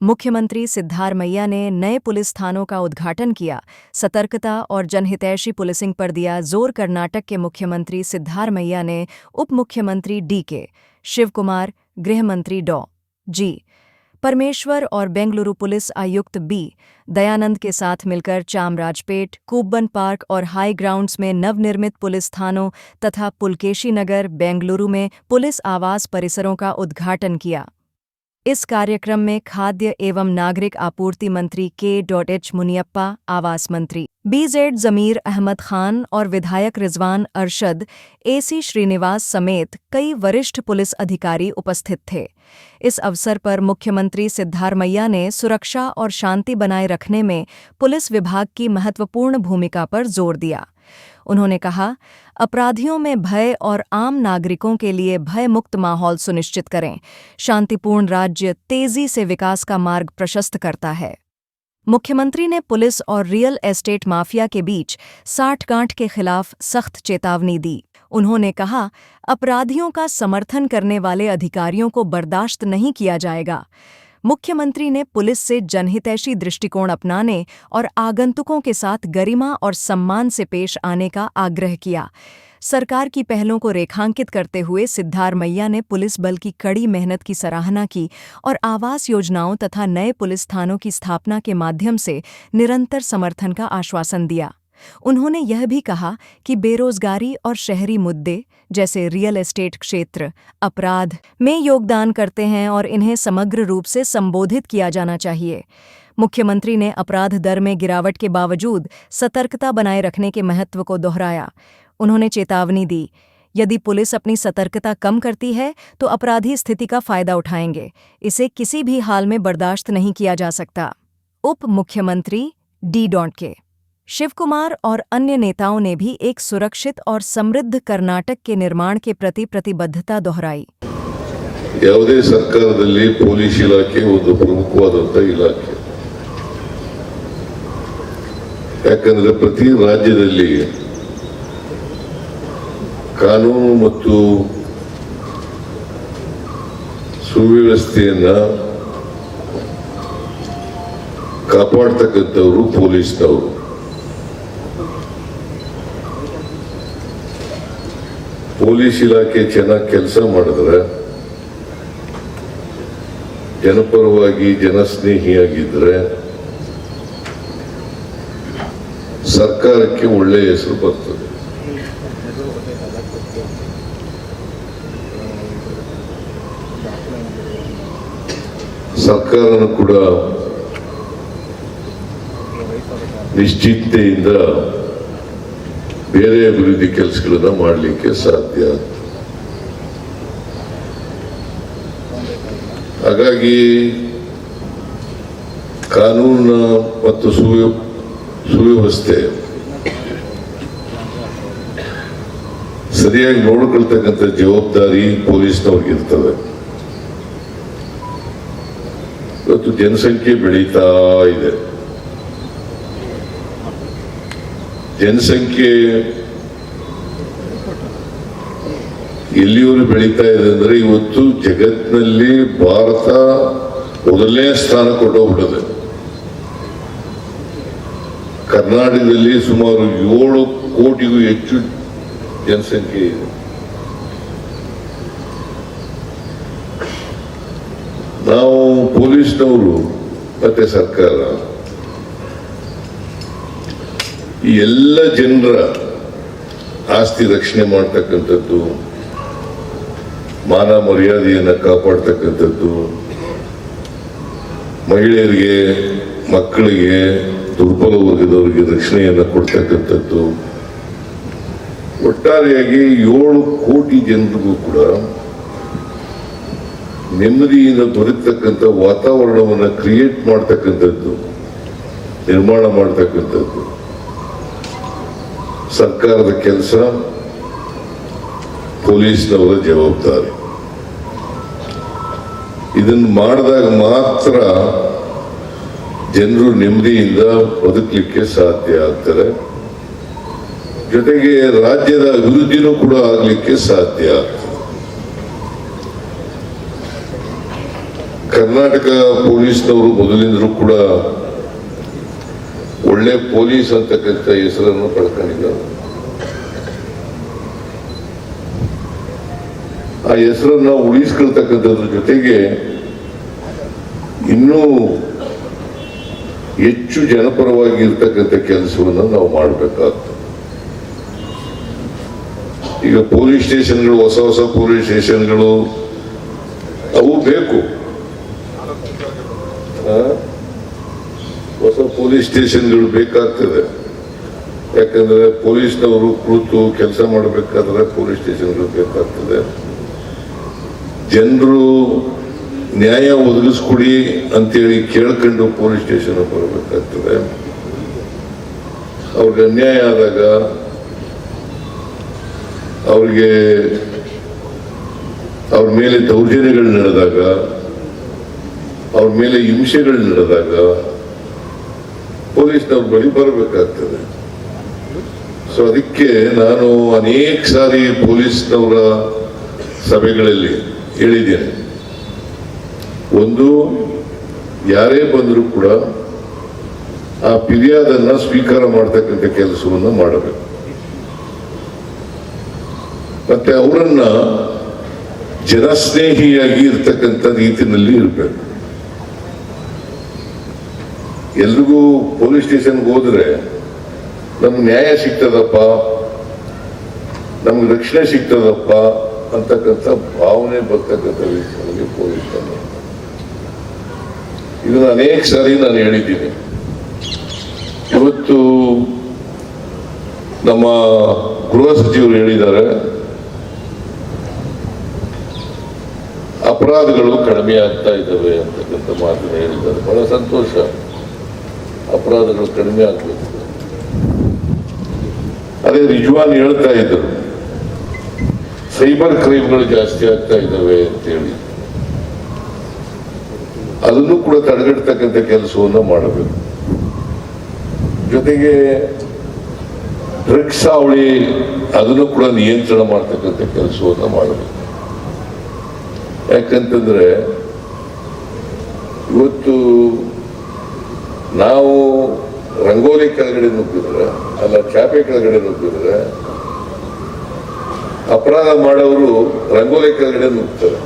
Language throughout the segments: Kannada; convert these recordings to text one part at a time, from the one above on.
मुख्यमंत्री सिद्धारमैया ने नए पुलिस थानों का उद्घाटन किया। सतर्कता और जनहितैषी पुलिसिंग पर दिया जोर। कर्नाटक के मुख्यमंत्री सिद्धारमैया ने उप मुख्यमंत्री डी.के. शिवकुमार, गृह मंत्री डॉ. जी. परमेश्वर और बेंगलुरु पुलिस आयुक्त बी. दयानंद के साथ मिलकर चामराजपेट, कूब्बन पार्क और हाई ग्राउंड्स में नवनिर्मित पुलिस थानों तथा पुलकेशी नगर, बेंगलुरु में पुलिस आवास परिसरों का उद्घाटन किया। इस कार्यक्रम में खाद्य एवं नागरिक आपूर्ति मंत्री के.एच. मुनियप्पा, आवास मंत्री बी.जेड. जमीर अहमद खान और विधायक रिजवान अरशद, ए.सी. श्रीनिवास समेत कई वरिष्ठ पुलिस अधिकारी उपस्थित थे। इस अवसर पर मुख्यमंत्री सिद्धारमैया ने सुरक्षा और शांति बनाए रखने में पुलिस विभाग की महत्वपूर्ण भूमिका पर जोर दिया। उन्होंने कहा, अपराधियों में भय और आम नागरिकों के लिए भयमुक्त माहौल सुनिश्चित करें। शांतिपूर्ण राज्य तेजी से विकास का मार्ग प्रशस्त करता है। मुख्यमंत्री ने पुलिस और रियल एस्टेट माफिया के बीच साठगांठ के खिलाफ सख्त चेतावनी दी। उन्होंने कहा, अपराधियों का समर्थन करने वाले अधिकारियों को बर्दाश्त नहीं किया जाएगा। मुख्यमंत्री ने पुलिस से जनहितैषी दृष्टिकोण अपनाने और आगंतुकों के साथ गरिमा और सम्मान से पेश आने का आग्रह किया। सरकार की पहलों को रेखांकित करते हुए सिद्धारमैया ने पुलिस बल की कड़ी मेहनत की सराहना की और आवास योजनाओं तथा नए पुलिस थानों की स्थापना के माध्यम से निरंतर समर्थन का आश्वासन दिया। उन्होंने यह भी कहा कि बेरोजगारी और शहरी मुद्दे जैसे रियल एस्टेट क्षेत्र अपराध में योगदान करते हैं और इन्हें समग्र रूप से संबोधित किया जाना चाहिए। मुख्यमंत्री ने अपराध दर में गिरावट के बावजूद सतर्कता बनाए रखने के महत्व को दोहराया। उन्होंने चेतावनी दी, यदि पुलिस अपनी सतर्कता कम करती है तो अपराधी स्थिति का फायदा उठाएंगे। इसे किसी भी हाल में बर्दाश्त नहीं किया जा सकता। उप मुख्यमंत्री डी.के. शिवकुमार और अन्य नेताओं ने भी एक सुरक्षित और समृद्ध कर्नाटक के निर्माण के प्रति प्रतिबद्धता दोहराई। ಯಾವುದೇ ಸರ್ಕಾರದಲ್ಲಿ ಪೊಲೀಸ್ ಇಲಾಖೆ ಒಂದು ಪ್ರಮುಖವಾದಂತ ಇಲಾಖೆ. ಯಾಕಂದ್ರೆ ಪ್ರತಿ ರಾಜ್ಯದಲ್ಲಿ ಕಾನೂನು ಮತ್ತು ಸುವ್ಯವಸ್ಥೆಯನ್ನ ಕಾಪಾಡ್ತಕ್ಕಂಥವರು ಪೊಲೀಸ್ನವರು. ಪೊಲೀಸ್ ಇಲಾಖೆ ಚೆನ್ನಾಗಿ ಕೆಲಸ ಮಾಡಿದ್ರೆ, ಜನಪರವಾಗಿ ಜನಸ್ನೇಹಿಯಾಗಿದ್ರೆ ಸರ್ಕಾರಕ್ಕೆ ಒಳ್ಳೆಯ ಹೆಸರು ಬರ್ತದೆ. ಸರ್ಕಾರನು ಕೂಡ ನಿಶ್ಚಿತೆಯಿಂದ ಬೇರೆ ಅಭಿವೃದ್ಧಿ ಕೆಲಸಗಳನ್ನ ಮಾಡಲಿಕ್ಕೆ ಸಾಧ್ಯ. ಹಾಗಾಗಿ ಕಾನೂನು ಮತ್ತು ಸುವ್ಯವಸ್ಥೆ ಸರಿಯಾಗಿ ನೋಡಿಕೊಳ್ತಕ್ಕಂಥ ಜವಾಬ್ದಾರಿ ಪೊಲೀಸ್ನವ್ರಿಗಿರ್ತವೆ. ಇವತ್ತು ಜನಸಂಖ್ಯೆ ಬೆಳೀತಾ ಇದೆ. ಜನಸಂಖ್ಯೆ ಎಲ್ಲಿಯವರು ಬೆಳೀತಾ ಇದೆ ಅಂದ್ರೆ ಇವತ್ತು ಜಗತ್ತಿನಲ್ಲಿ ಭಾರತ ಮೊದಲನೇ ಸ್ಥಾನ ಕೊಂಡೋಗ್ಬಿಟ್ಟಿದೆ. ಕರ್ನಾಟಕದಲ್ಲಿ ಸುಮಾರು 7 ಕೋಟಿಗೂ ಹೆಚ್ಚು ಜನಸಂಖ್ಯೆ ಇದೆ. ನಾವು ಪೊಲೀಸ್ನವರು ಮತ್ತೆ ಸರ್ಕಾರ ಈ ಎಲ್ಲ ಜನರ ಆಸ್ತಿ ರಕ್ಷಣೆ ಮಾಡ್ತಕ್ಕಂಥದ್ದು, ಮಾನ ಮರ್ಯಾದೆಯನ್ನು ಕಾಪಾಡ್ತಕ್ಕಂಥದ್ದು, ಮಹಿಳೆಯರಿಗೆ ಮಕ್ಕಳಿಗೆ ದುರ್ಬಲ ವರ್ಗದವರಿಗೆ ರಕ್ಷಣೆಯನ್ನು ಕೊಡ್ತಕ್ಕಂಥದ್ದು, ಒಟ್ಟಾರೆಯಾಗಿ 7 ಕೋಟಿ ಜನರಿಗೂ ಕೂಡ ನೆಮ್ಮದಿಯಿಂದ ಬದುಕ್ತಕ್ಕಂಥ ವಾತಾವರಣವನ್ನು ಕ್ರಿಯೇಟ್ ಮಾಡ್ತಕ್ಕಂಥದ್ದು, ನಿರ್ಮಾಣ ಮಾಡ್ತಕ್ಕಂಥದ್ದು ಸರ್ಕಾರದ ಕೆಲಸ, ಪೊಲೀಸ್ನವರ ಜವಾಬ್ದಾರಿ. ಇದನ್ನು ಮಾಡಿದಾಗ ಮಾತ್ರ ಜನರು ನೆಮ್ಮದಿಯಿಂದ ಬದುಕಲಿಕ್ಕೆ ಸಾಧ್ಯ ಆಗ್ತದೆ. ಜೊತೆಗೆ ರಾಜ್ಯದ ಅಭಿವೃದ್ಧಿನೂ ಕೂಡ ಆಗಲಿಕ್ಕೆ ಸಾಧ್ಯ ಆಗ್ತದೆ. ಕರ್ನಾಟಕ ಪೊಲೀಸ್ನವರು ಮೊದಲಿಂದಲೂ ಕೂಡ ಒಳ್ಳೆ ಪೊಲೀಸ್ ಅಂತಕ್ಕಂಥ ಹೆಸರನ್ನು ಪಡ್ಕೊಂಡಿದ್ದಾರೆ. ಆ ಹೆಸರನ್ನ ಉಳಿಸ್ಕೊಳ್ತಕ್ಕಂಥದ್ರ ಜೊತೆಗೆ ಇನ್ನೂ ಹೆಚ್ಚು ಜನಪರವಾಗಿ ಇರ್ತಕ್ಕಂಥ ಕೆಲಸವನ್ನು ನಾವು ಮಾಡಬೇಕಾಗ್ತದೆ. ಈಗ ಪೊಲೀಸ್ ಸ್ಟೇಷನ್ಗಳು, ಹೊಸ ಹೊಸ ಪೊಲೀಸ್ ಸ್ಟೇಷನ್ಗಳು ಅವು ಬೇಕು. ಹೊಸ ಪೊಲೀಸ್ ಸ್ಟೇಷನ್ಗಳು ಬೇಕಾಗ್ತದೆ. ಯಾಕಂದ್ರೆ ಪೊಲೀಸ್ನವರು ಕುಳಿತು ಕೆಲಸ ಮಾಡಬೇಕಾದ್ರೆ ಪೊಲೀಸ್ ಸ್ಟೇಷನ್ಗಳು ಬೇಕಾಗ್ತದೆ. ಜನರು ನ್ಯಾಯ ಒದಗಿಸ್ಕೊಡಿ ಅಂತೇಳಿ ಕೇಳ್ಕೊಂಡು ಪೊಲೀಸ್ ಸ್ಟೇಷನ್ ಬರಬೇಕಾಗ್ತದೆ. ಅವ್ರಿಗೆ ಅನ್ಯಾಯ ಆದಾಗ, ಅವ್ರಿಗೆ ಅವ್ರ ಮೇಲೆ ದೌರ್ಜನ್ಯಗಳು ನಡೆದಾಗ, ಅವ್ರ ಮೇಲೆ ಹಿಂಸೆಗಳು ನಡೆದಾಗ ಪೊಲೀಸ್ನವ್ರ ಬಳಿ ಬರಬೇಕಾಗ್ತದೆ. ಸೊ ಅದಕ್ಕೆ ನಾನು ಅನೇಕ ಸಾರಿ ಪೊಲೀಸ್ನವರ ಸಭೆಗಳಲ್ಲಿ ಹೇಳಿದ್ದೇನೆ, ಒಂದು ಯಾರೇ ಬಂದರೂ ಕೂಡ ಆ ಫಿರ್ಯಾದನ್ನ ಸ್ವೀಕಾರ ಮಾಡ್ತಕ್ಕಂಥ ಕೆಲಸವನ್ನು ಮಾಡಬೇಕು. ಮತ್ತೆ ಅವರನ್ನ ಜನಸ್ನೇಹಿಯಾಗಿ ಇರ್ತಕ್ಕಂಥ ರೀತಿಯಲ್ಲಿ ಇರಬೇಕು. ಎಲ್ರಿಗೂ ಪೊಲೀಸ್ ಸ್ಟೇಷನ್ಗೆ ಹೋದ್ರೆ ನಮ್ಗೆ ನ್ಯಾಯ ಸಿಗ್ತದಪ್ಪ, ನಮ್ಗೆ ರಕ್ಷಣೆ ಸಿಗ್ತದಪ್ಪ ಅಂತಕ್ಕಂಥ ಭಾವನೆ ಬರ್ತಕ್ಕಂಥ ವಿಷಯಗಳಿಗೆ ಪೊಲೀಸ್ ಇದನ್ನು ಅನೇಕ ಸಾರಿ ನಾನು ಹೇಳಿದ್ದೀನಿ. ಇವತ್ತು ನಮ್ಮ ಗೃಹ ಸಚಿವರು ಹೇಳಿದ್ದಾರೆ, ಅಪರಾಧಗಳು ಕಡಿಮೆ ಆಗ್ತಾ ಇದ್ದಾವೆ ಅಂತಕ್ಕಂಥ ಮಾತನ್ನು ಹೇಳಿದ್ದಾರೆ. ಬಹಳ ಸಂತೋಷ. ಅಪರಾಧಗಳು ಕಡಿಮೆ ಆಗ್ಬೇಕು. ಅದೇ ರಿಜ್ವಾನ್ ಹೇಳ್ತಾ ಇದ್ದರು, ಸೈಬರ್ ಕ್ರೈಮ್ಗಳು ಜಾಸ್ತಿ ಆಗ್ತಾ ಇದ್ದಾವೆ ಅಂತೇಳಿ. ಅದನ್ನು ಕೂಡ ತಡೆಗಟ್ಟತಕ್ಕಂಥ ಕೆಲಸವನ್ನು ಮಾಡಬೇಕು. ಜೊತೆಗೆ ಡ್ರಗ್ಸ್ ಹಾವಳಿ ಅದನ್ನು ಕೂಡ ನಿಯಂತ್ರಣ ಮಾಡ್ತಕ್ಕಂಥ ಕೆಲಸವನ್ನು ಮಾಡಬೇಕು. ಯಾಕಂತಂದ್ರೆ ಇವತ್ತು ನಾವು ರಂಗೋಲಿ ಕೆಳಗಡೆ ನುಗ್ಗಿದ್ರೆ, ಅಲ್ಲ ಚಾಪೆ ಕೆಳಗಡೆ ನುಗ್ಗಿದ್ರೆ, ಅಪರಾಧ ಮಾಡೋರು ರಂಗೋಲಿ ಕೆಳಗಡೆ ನುಗ್ತಾರೆ.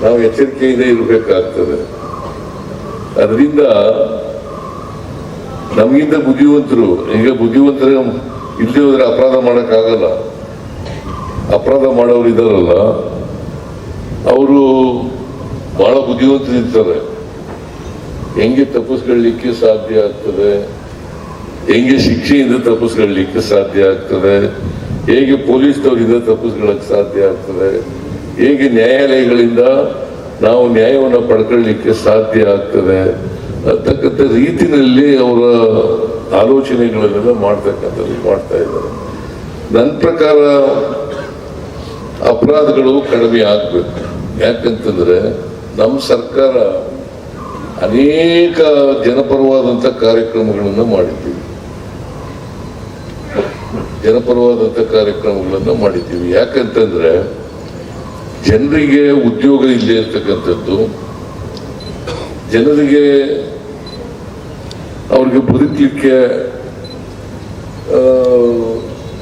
ನಾವು ಎಚ್ಚರಿಕೆಯಿಂದ ಇರಬೇಕಾಗ್ತದೆ. ಅದರಿಂದ ನಮಗಿಂತ ಬುದ್ಧಿವಂತರು, ಈಗ ಬುದ್ಧಿವಂತರೇ ಇಲ್ಲದೆ ಹೋದ್ರೆ ಅಪರಾಧ ಮಾಡೋಕ್ಕಾಗಲ್ಲ. ಅಪರಾಧ ಮಾಡೋರು ಇದ್ದಾರಲ್ಲ, ಅವರು ಬಹಳ ಬುದ್ಧಿವಂತರಿರ್ತಾರೆ. ಹೆಂಗೆ ತಪ್ಪಿಸ್ಕೊಳ್ಳಿಕ್ಕೆ ಸಾಧ್ಯ ಆಗ್ತದೆ, ಹೆಂಗೆ ಶಿಕ್ಷೆಯಿಂದ ತಪ್ಪಿಸ್ಕೊಳ್ಳಿಕ್ಕೆ ಸಾಧ್ಯ ಆಗ್ತದೆ, ಹೇಗೆ ಪೊಲೀಸ್ನವರಿಂದ ತಪ್ಪಿಸ್ಕೊಳ್ಳಕ್ಕೆ ಸಾಧ್ಯ ಆಗ್ತದೆ, ಹೇಗೆ ನ್ಯಾಯಾಲಯಗಳಿಂದ ನಾವು ನ್ಯಾಯವನ್ನು ಪಡ್ಕೊಳ್ಳಿಕ್ಕೆ ಸಾಧ್ಯ ಆಗ್ತದೆ ಅಂತಕ್ಕಂಥ ರೀತಿಯಲ್ಲಿ ಅವರ ಆಲೋಚನೆಗಳನ್ನೆಲ್ಲ ಮಾಡ್ತಕ್ಕಂಥದ್ದು ಮಾಡ್ತಾ ಇದ್ದಾರೆ. ನನ್ನ ಪ್ರಕಾರ ಅಪರಾಧಗಳು ಕಡಿಮೆ ಆಗ್ಬೇಕು. ಯಾಕಂತಂದ್ರೆ ನಮ್ಮ ಸರ್ಕಾರ ಅನೇಕ ಜನಪರವಾದಂಥ ಕಾರ್ಯಕ್ರಮಗಳನ್ನು ಮಾಡಿದ್ದೀವಿ. ಯಾಕಂತಂದ್ರೆ ಜನರಿಗೆ ಉದ್ಯೋಗ ಇಲ್ಲದೆ ಇರ್ತಕ್ಕಂಥದ್ದು, ಜನರಿಗೆ ಅವ್ರಿಗೆ ಬದುಕಲಿಕ್ಕೆ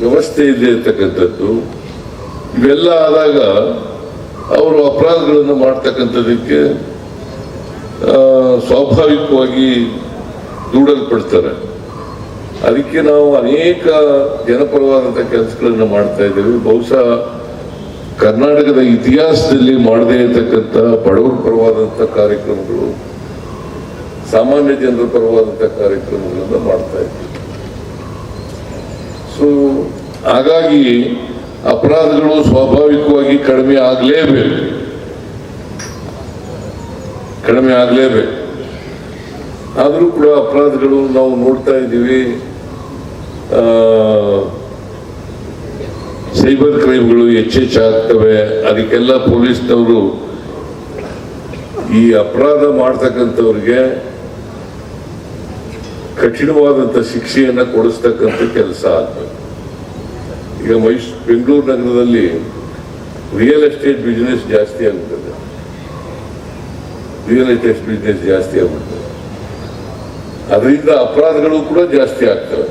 ವ್ಯವಸ್ಥೆ ಇಲ್ಲದೆ ಇರ್ತಕ್ಕಂಥದ್ದು, ಇವೆಲ್ಲ ಆದಾಗ ಅವರು ಅಪರಾಧಗಳನ್ನು ಮಾಡ್ತಕ್ಕಂಥದಕ್ಕೆ ಸ್ವಾಭಾವಿಕವಾಗಿ ದೂಡಲ್ಪಡ್ತಾರೆ. ಅದಕ್ಕೆ ನಾವು ಅನೇಕ ಜನಪರವಾದಂಥ ಕೆಲಸಗಳನ್ನು ಮಾಡ್ತಾ ಇದ್ದೇವೆ. ಬಹುಶಃ ಕರ್ನಾಟಕದ ಇತಿಹಾಸದಲ್ಲಿ ಮಾಡದೇ ಇರತಕ್ಕಂಥ ಬಡವರ ಪರವಾದಂಥ ಕಾರ್ಯಕ್ರಮಗಳು, ಸಾಮಾನ್ಯ ಜನರ ಪರವಾದಂಥ ಕಾರ್ಯಕ್ರಮಗಳನ್ನು ಮಾಡ್ತಾ ಇದ್ದೀವಿ. ಸೊ ಹಾಗಾಗಿ ಅಪರಾಧಗಳು ಸ್ವಾಭಾವಿಕವಾಗಿ ಕಡಿಮೆ ಆಗಲೇಬೇಕು. ಆದರೂ ಕೂಡ ಅಪರಾಧಗಳು ನಾವು ನೋಡ್ತಾ ಇದ್ದೀವಿ. ಸೈಬರ್ ಕ್ರೈಮ್ಗಳು ಹೆಚ್ಚಾಗ್ತವೆ. ಅದಕ್ಕೆಲ್ಲ ಪೊಲೀಸ್ನವರು ಈ ಅಪರಾಧ ಮಾಡ್ತಕ್ಕಂಥವ್ರಿಗೆ ಕಠಿಣವಾದಂಥ ಶಿಕ್ಷೆಯನ್ನು ಕೊಡಿಸ್ತಕ್ಕಂಥ ಕೆಲಸ ಆಗ್ಬೇಕು. ಈಗ ಬೆಂಗಳೂರು ನಗರದಲ್ಲಿ ರಿಯಲ್ ಎಸ್ಟೇಟ್ ಬಿಸ್ನೆಸ್ ಜಾಸ್ತಿ ಆಗ್ತದೆ. ರಿಯಲ್ ಎಸ್ಟೇಟ್ ಬಿಸ್ನೆಸ್ ಜಾಸ್ತಿ ಆಗ್ಬಿಡ್ತದೆ. ಅದರಿಂದ ಅಪರಾಧಗಳು ಕೂಡ ಜಾಸ್ತಿ ಆಗ್ತವೆ.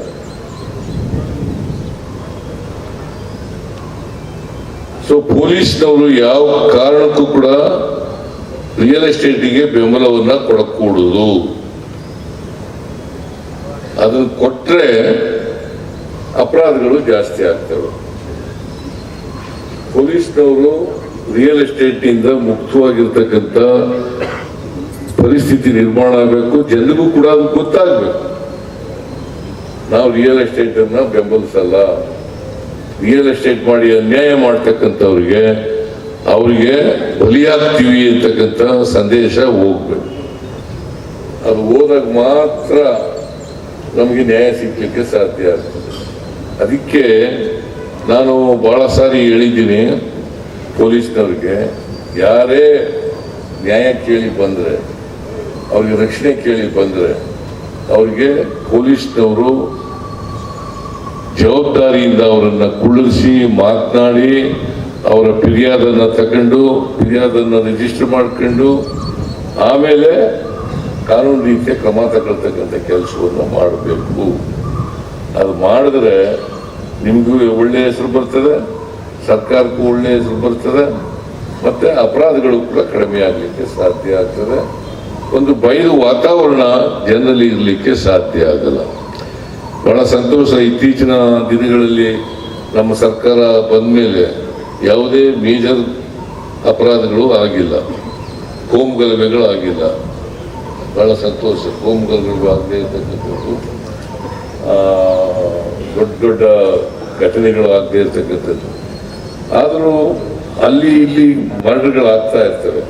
ಸೊ ಪೊಲೀಸ್ನವರು ಯಾವ ಕಾರಣಕ್ಕೂ ಕೂಡ ರಿಯಲ್ ಎಸ್ಟೇಟಿಗೆ ಬೆಂಬಲವನ್ನ ಕೊಡಕೂಡುದು. ಅದನ್ನು ಕೊಟ್ರೆ ಅಪರಾಧಗಳು ಜಾಸ್ತಿ ಆಗ್ತವೆ. ಪೊಲೀಸ್ನವರು ರಿಯಲ್ ಎಸ್ಟೇಟ್ನಿಂದ ಮುಕ್ತವಾಗಿರ್ತಕ್ಕಂಥ ಪರಿಸ್ಥಿತಿ ನಿರ್ಮಾಣ ಆಗಬೇಕು. ಜನರಿಗೂ ಕೂಡ ಅದು ಗೊತ್ತಾಗಬೇಕು. ನಾವು ರಿಯಲ್ ಎಸ್ಟೇಟ್ ಅನ್ನ ಬೆಂಬಲಿಸಲ್ಲ. ರಿಯಲ್ ಎಸ್ಟೇಟ್ ಮಾಡಿ ಅನ್ಯಾಯ ಮಾಡ್ತಕ್ಕಂಥವ್ರಿಗೆ ಅವರಿಗೆ ಬಲಿಯಾಗ್ತೀವಿ ಅಂತಕ್ಕಂಥ ಸಂದೇಶ ಹೋಗ್ಬೇಕು. ಅದು ಹೋದಾಗ ಮಾತ್ರ ನಮಗೆ ನ್ಯಾಯ ಸಿಗ್ಲಿಕ್ಕೆ ಸಾಧ್ಯ ಆಗ್ತದೆ. ಅದಕ್ಕೆ ನಾನು ಬಹಳ ಸಾರಿ ಹೇಳಿದ್ದೀನಿ ಪೊಲೀಸ್ನವ್ರಿಗೆ, ಯಾರೇ ನ್ಯಾಯ ಕೇಳಿ ಬಂದರೆ, ಅವ್ರಿಗೆ ರಕ್ಷಣೆ ಕೇಳಿ ಬಂದರೆ ಅವ್ರಿಗೆ ಪೊಲೀಸ್ನವರು ಜವಾಬ್ದಾರಿಯಿಂದ ಅವರನ್ನ ಕುಳ್ಳಿರಿಸಿ ಮಾತನಾಡಿ ಅವರ ಫಿರ್ಯಾದನ್ನ ತಗೊಂಡು ಫಿರ್ಯಾದನ್ನ ರಿಜಿಸ್ಟರ್ ಮಾಡ್ಕೊಂಡು ಆಮೇಲೆ ಕಾನೂನು ರೀತಿಯ ಕ್ರಮ ತಗೊಳ್ತಕ್ಕಂಥ ಕೆಲಸವನ್ನು ಮಾಡಬೇಕು. ಅದು ಮಾಡಿದ್ರೆ ನಿಮಗೂ ಒಳ್ಳೆಯ ಹೆಸರು ಬರ್ತದೆ, ಸರ್ಕಾರಕ್ಕೂ ಒಳ್ಳೆಯ ಹೆಸರು ಬರ್ತದೆ, ಮತ್ತೆ ಅಪರಾಧಗಳು ಕೂಡ ಕಡಿಮೆ ಆಗಲಿಕ್ಕೆ ಸಾಧ್ಯ ಆಗ್ತದೆ. ಒಂದು ಬಯಲು ವಾತಾವರಣ ಜನರಲ್ಲಿ ಇರಲಿಕ್ಕೆ ಸಾಧ್ಯ ಆಗಲ್ಲ. ಬಹಳ ಸಂತೋಷ, ಇತ್ತೀಚಿನ ದಿನಗಳಲ್ಲಿ ನಮ್ಮ ಸರ್ಕಾರ ಬಂದ ಮೇಲೆ ಯಾವುದೇ ಮೇಜರ್ ಅಪರಾಧಗಳು ಆಗಿಲ್ಲ, ಕೋಮುಗಲಭೆಗಳು ಆಗಿಲ್ಲ. ಬಹಳ ಸಂತೋಷ. ಕೋಮುಗಲಭೆಗಳು ಆಗದೆ ಇರ್ತಕ್ಕಂಥದ್ದು, ದೊಡ್ಡ ದೊಡ್ಡ ಘಟನೆಗಳು ಆಗದೆ ಇರ್ತಕ್ಕಂಥದ್ದು. ಆದರೂ ಅಲ್ಲಿ ಇಲ್ಲಿ ಮರ್ಡರ್ಗಳು ಆಗ್ತಾ ಇರ್ತವೆ.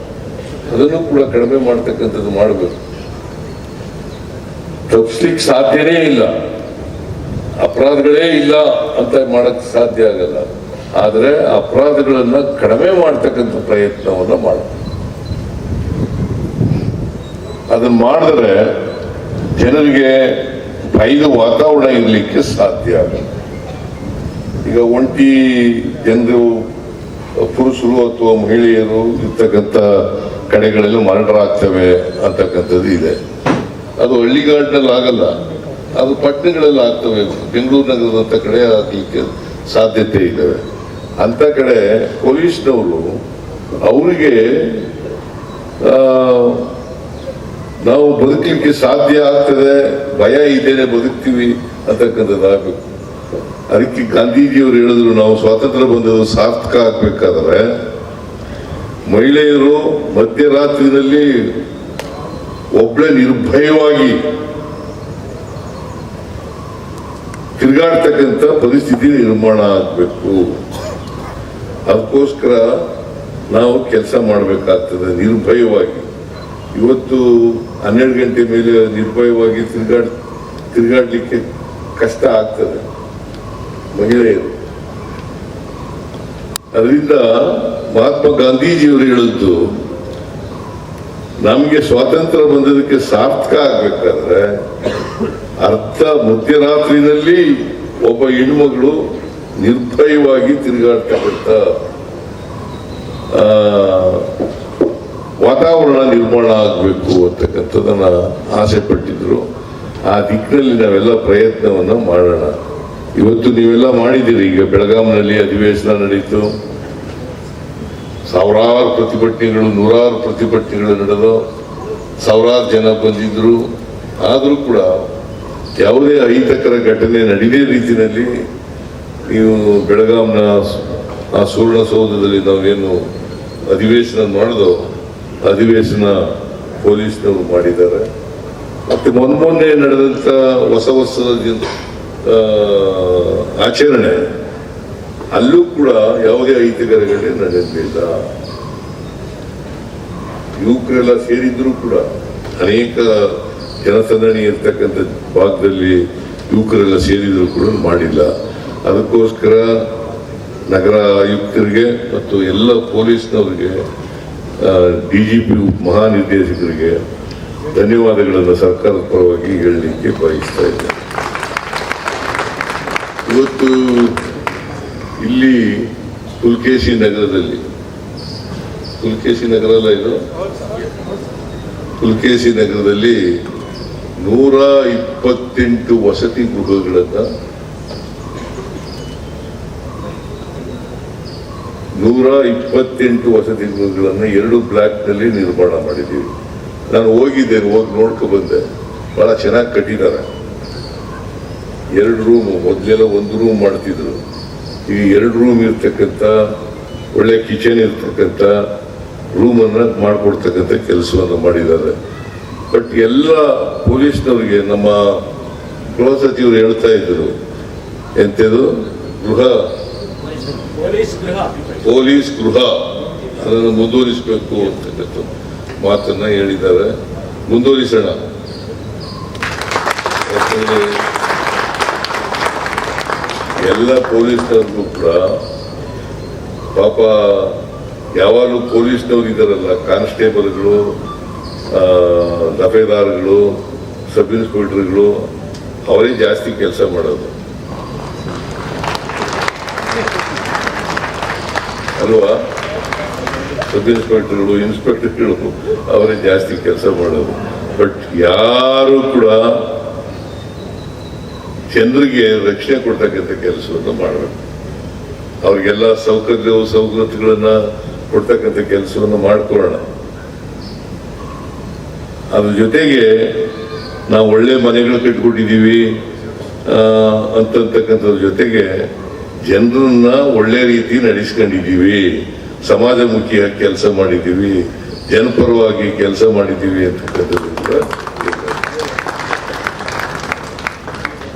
ಅದನ್ನು ಕೂಡ ಕಡಿಮೆ ಮಾಡ್ತಕ್ಕಂಥದ್ದು ಮಾಡಬೇಕು. ತಪ್ಪಿಸ್ಲಿಕ್ಕೆ ಸಾಧ್ಯನೇ ಇಲ್ಲ, ಅಪರಾಧಗಳೇ ಇಲ್ಲ ಅಂತ ಮಾಡಕ್ ಸಾಧ್ಯ ಆಗಲ್ಲ. ಆದರೆ ಅಪರಾಧಗಳನ್ನ ಕಡಿಮೆ ಮಾಡ್ತಕ್ಕಂಥ ಪ್ರಯತ್ನವನ್ನ ಮಾಡಬೇಕು. ಅದನ್ನ ಮಾಡಿದ್ರೆ ಜನರಿಗೆ ಭಯದ ವಾತಾವರಣ ಇರಲಿಕ್ಕೆ ಸಾಧ್ಯ ಆಗಲ್ಲ. ಈಗ ಒಂಟಿ ಜನರು, ಪುರುಷರು ಅಥವಾ ಮಹಿಳೆಯರು ಇರ್ತಕ್ಕಂಥ ಕಡೆಗಳೆಲ್ಲ ಮರ್ಡರ್ ಆಗ್ತವೆ ಅಂತಕ್ಕಂಥದ್ದು ಇದೆ. ಅದು ಹಳ್ಳಿಗಾಡಿನಲ್ಲಿ ಆಗಲ್ಲ, ಅದು ಪಟ್ಟಣಗಳಲ್ಲಿ ಆಗ್ತವೆ. ಬೆಂಗಳೂರು ನಗರದಂಥ ಕಡೆ ಆಗಲಿಕ್ಕೆ ಸಾಧ್ಯತೆ ಇದ್ದಾವೆ. ಅಂತ ಕಡೆ ಪೊಲೀಸ್ನವರು ಅವರಿಗೆ ನಾವು ಬದುಕಲಿಕ್ಕೆ ಸಾಧ್ಯ ಆಗ್ತದೆ, ಭಯ ಇದ್ದೇನೆ, ಬದುಕ್ತೀವಿ ಅಂತಕ್ಕಂಥದ್ದು ಆಗ್ಬೇಕು. ಅದಕ್ಕೆ ಗಾಂಧೀಜಿಯವರು ಹೇಳಿದ್ರು, ನಾವು ಸ್ವಾತಂತ್ರ್ಯ ಬಂದದ್ದು ಸಾರ್ಥಕ ಆಗ್ಬೇಕಾದ್ರೆ ಮಹಿಳೆಯರು ಮಧ್ಯರಾತ್ರಿನಲ್ಲಿ ಒಬ್ಬಳೆ ನಿರ್ಭಯವಾಗಿ ತಿರುಗಾಡ್ತಕ್ಕಂಥ ಪರಿಸ್ಥಿತಿ ನಿರ್ಮಾಣ ಆಗಬೇಕು. ಅದಕ್ಕೋಸ್ಕರ ನಾವು ಕೆಲಸ ಮಾಡಬೇಕಾಗ್ತದೆ ನಿರ್ಭಯವಾಗಿ. ಇವತ್ತು 12 ಗಂಟೆ ಮೇಲೆ ನಿರ್ಭಯವಾಗಿ ತಿರುಗಾಡ್ಲಿಕ್ಕೆ ಕಷ್ಟ ಆಗ್ತದೆ ಮಹಿಳೆಯರು. ಅದರಿಂದ ಮಹಾತ್ಮ ಗಾಂಧೀಜಿಯವರು ಹೇಳಿದ್ದು, ನಮಗೆ ಸ್ವಾತಂತ್ರ್ಯ ಬಂದದಕ್ಕೆ ಸಾರ್ಥಕ ಆಗ್ಬೇಕಾದ್ರೆ ಅರ್ಧ ಮಧ್ಯರಾತ್ರಿನಲ್ಲಿ ಒಬ್ಬ ಹೆಣ್ಮಗಳು ನಿರ್ಭಯವಾಗಿ ತಿರುಗಾಡ್ತಕ್ಕಂಥ ವಾತಾವರಣ ನಿರ್ಮಾಣ ಆಗಬೇಕು ಅಂತಕ್ಕಂಥದ್ದನ್ನ ಆಸೆ ಪಟ್ಟಿದ್ರು. ಆ ದಿಕ್ಕಿನಲ್ಲಿ ನಾವೆಲ್ಲ ಪ್ರಯತ್ನವನ್ನ ಮಾಡೋಣ. ಇವತ್ತು ನೀವೆಲ್ಲ ಮಾಡಿದ್ದೀರಿ. ಈಗ ಬೆಳಗಾಂನಲ್ಲಿ ಅಧಿವೇಶನ ನಡೀತು, ಸಾವಿರಾರು ಪ್ರತಿಭಟನೆಗಳು, ನೂರಾರು ಪ್ರತಿಭಟನೆಗಳು ನಡೆದು ಸಾವಿರಾರು ಜನ ಬಂದಿದ್ರು. ಆದರೂ ಕೂಡ ಯಾವುದೇ ಅಹಿತಕರ ಘಟನೆ ನಡೆದೇ ರೀತಿಯಲ್ಲಿ ನೀವು ಬೆಳಗಾಂನ ಆ ಸುವರ್ಣಸೌಧದಲ್ಲಿ ನಾವೇನು ಅಧಿವೇಶನ ಮಾಡಿದೋ ಅಧಿವೇಶನ ಪೊಲೀಸ್ನವರು ಮಾಡಿದ್ದಾರೆ. ಮತ್ತೆ ಮೊನ್ನೆ ನಡೆದಂಥ ಹೊಸ ವರ್ಷದ ಆಚರಣೆ, ಅಲ್ಲೂ ಕೂಡ ಯಾವುದೇ ಅಹಿತಕರ ಘಟನೆ ನಡೆಯಲಿಲ್ಲ. ಯುವಕರೆಲ್ಲ ಸೇರಿದ್ರು ಕೂಡ ಅನೇಕ ಜನಸಂದಣಿ ಇರ್ತಕ್ಕಂಥ ಭಾಗದಲ್ಲಿ ಯುವಕರೆಲ್ಲ ಸೇರಿದ್ರು ಕೂಡ ಮಾಡಿಲ್ಲ. ಅದಕ್ಕೋಸ್ಕರ ನಗರ ಆಯುಕ್ತರಿಗೆ ಮತ್ತು ಎಲ್ಲ ಪೊಲೀಸ್ನವರಿಗೆ, DGP ಮಹಾನಿರ್ದೇಶಕರಿಗೆ ಧನ್ಯವಾದಗಳನ್ನು ಸರ್ಕಾರದ ಪರವಾಗಿ ಹೇಳಲಿಕ್ಕೆ ಬಯಸ್ತಾ ಇದ್ದೇನೆ. ಇವತ್ತು ಇಲ್ಲಿ ಪುಲ್ಕೇಶಿ ನಗರದಲ್ಲಿ, ಪುಲ್ಕೇಶಿ ನಗರ ಅಲ್ಲ ಇದು, ಪುಲಕೇಶಿ ನಗರದಲ್ಲಿ 128 ವಸತಿ ಗೃಹಗಳನ್ನು 128 ವಸತಿ ಗೃಹಗಳನ್ನು 2 ಬ್ಲಾಕ್ನಲ್ಲಿ ನಿರ್ಮಾಣ ಮಾಡಿದ್ದೀವಿ. ನಾನು ಹೋಗಿದ್ದೇನೆ, ಹೋಗಿ ನೋಡ್ಕೊ ಬಂದೆ. ಬಹಳ ಚೆನ್ನಾಗಿ ಕಟ್ಟಿದ್ದಾರೆ. 2 ರೂಮು, ಮೊದಲೆಲ್ಲ 1 ರೂಮ್ ಮಾಡ್ತಿದ್ರು. ಈಗ 2 ರೂಮ್ ಇರ್ತಕ್ಕಂಥ, ಒಳ್ಳೆ ಕಿಚನ್ ಇರ್ತಕ್ಕಂಥ ರೂಮನ್ನು ಮಾಡಿಕೊಡ್ತಕ್ಕಂಥ ಕೆಲಸವನ್ನು ಮಾಡಿದ್ದಾರೆ. ಬಟ್ ಎಲ್ಲ ಪೊಲೀಸ್ನವರಿಗೆ ನಮ್ಮ ಗೃಹ ಸಚಿವರು ಹೇಳ್ತಾ ಇದ್ರು, ಎಂಥದ್ದು ಪೊಲೀಸ್ ಗೃಹ ಅದನ್ನು ಮುಂದುವರಿಸಬೇಕು ಅಂತಕ್ಕಂಥ ಮಾತನ್ನ ಹೇಳಿದ್ದಾರೆ. ಮುಂದುವರಿಸೋಣ. ಎಲ್ಲ ಪೊಲೀಸ್ನವ್ರಿಗೂ ಕೂಡ ಪಾಪ ಯಾವಾಗಲೂ ಪೊಲೀಸ್ನವ್ರು ಇದ್ದಾರಲ್ಲ, ಕಾನ್ಸ್ಟೇಬಲ್ಗಳು, ದಫೇದಾರ್ಗಳು, ಸಬ್ ಇನ್ಸ್ಪೆಕ್ಟರ್ಗಳು, ಅವರೇ ಜಾಸ್ತಿ ಕೆಲಸ ಮಾಡೋದು ಅಲ್ವಾ? ಸಬ್ ಇನ್ಸ್ಪೆಕ್ಟರ್ಗಳು, ಇನ್ಸ್ಪೆಕ್ಟರ್ಗಳು ಅವರೇ ಜಾಸ್ತಿ ಕೆಲಸ ಮಾಡೋದು. ಬಟ್ ಯಾರು ಕೂಡ ಜನರಿಗೆ ರಕ್ಷಣೆ ಕೊಡ್ತಕ್ಕಂಥ ಕೆಲಸವನ್ನು ಮಾಡಬೇಕು. ಅವ್ರಿಗೆಲ್ಲ ಸವಲತ್ತುಗಳನ್ನ ಕೊಡ್ತಕ್ಕಂಥ ಕೆಲಸವನ್ನು ಮಾಡ್ಕೊಳ್ಳೋಣ. ಅದ್ರ ಜೊತೆಗೆ ನಾವು ಒಳ್ಳೆ ಮನೆಗಳು ಕಟ್ಕೊಟ್ಟಿದ್ದೀವಿ ಅಂತಕ್ಕಂಥದ್ರ ಜೊತೆಗೆ ಜನರನ್ನ ಒಳ್ಳೆ ರೀತಿ ನಡೆಸ್ಕೊಂಡಿದ್ದೀವಿ, ಸಮಾಜಮುಖಿಯಾಗಿ ಕೆಲಸ ಮಾಡಿದ್ದೀವಿ, ಜನಪರವಾಗಿ ಕೆಲಸ ಮಾಡಿದ್ದೀವಿ ಅಂತಕ್ಕಂಥದ್ದು ಕೂಡ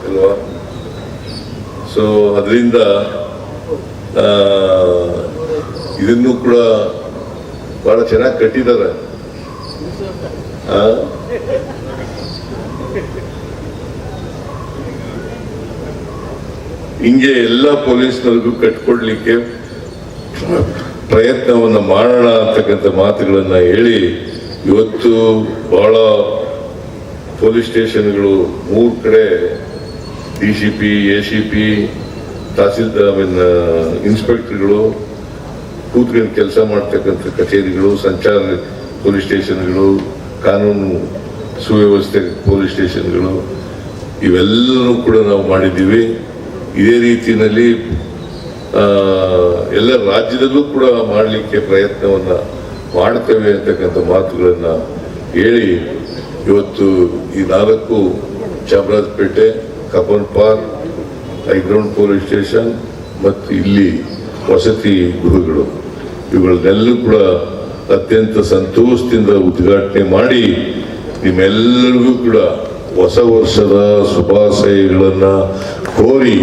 ಅಲ್ವಾ? ಸೊ ಅದರಿಂದ ಇದನ್ನು ಕೂಡ ಬಹಳ ಚೆನ್ನಾಗಿ ಕಟ್ಟಿದ್ದಾರೆ. ಹಿಂಗೆ ಎಲ್ಲ ಪೊಲೀಸ್ನವ್ರಿಗೂ ಕಟ್ಕೊಡ್ಲಿಕ್ಕೆ ಪ್ರಯತ್ನವನ್ನ ಮಾಡೋಣ ಅಂತಕ್ಕಂಥ ಮಾತುಗಳನ್ನ ಹೇಳಿ, ಇವತ್ತು ಬಹಳ ಪೊಲೀಸ್ ಸ್ಟೇಷನ್ಗಳು 3 ಕಡೆ DCP, ACP, ತಹಸೀಲ್ದಾರ್, ಇನ್ಸ್ಪೆಕ್ಟರ್ಗಳು ಕೂತ್ಕೊಂಡು ಕೆಲಸ ಮಾಡ್ತಕ್ಕಂಥ ಕಚೇರಿಗಳು, ಸಂಚಾರ ಪೊಲೀಸ್ ಸ್ಟೇಷನ್ಗಳು, ಕಾನೂನು ಸುವ್ಯವಸ್ಥೆ ಪೊಲೀಸ್ ಸ್ಟೇಷನ್ಗಳು, ಇವೆಲ್ಲವೂ ಕೂಡ ನಾವು ಮಾಡಿದ್ದೀವಿ. ಇದೇ ರೀತಿಯಲ್ಲಿ ಎಲ್ಲ ರಾಜ್ಯದಲ್ಲೂ ಕೂಡ ಮಾಡಲಿಕ್ಕೆ ಪ್ರಯತ್ನವನ್ನ ಮಾಡ್ತೇವೆ ಅಂತಕ್ಕಂಥ ಮಾತುಗಳನ್ನ ಹೇಳಿ, ಇವತ್ತು ಈ 4 Chamarajpet, Cubbon park, High Ground police station ಮತ್ತು ಇಲ್ಲಿ ವಸತಿ ಗೃಹಗಳು, ಇವುಗಳನ್ನೆಲ್ಲೂ ಕೂಡ ಅತ್ಯಂತ ಸಂತೋಷದಿಂದ ಉದ್ಘಾಟನೆ ಮಾಡಿ ನಿಮ್ಮೆಲ್ಲರಿಗೂ ಕೂಡ ಹೊಸ ವರ್ಷದ ಶುಭಾಶಯಗಳನ್ನ ಕೋರಿ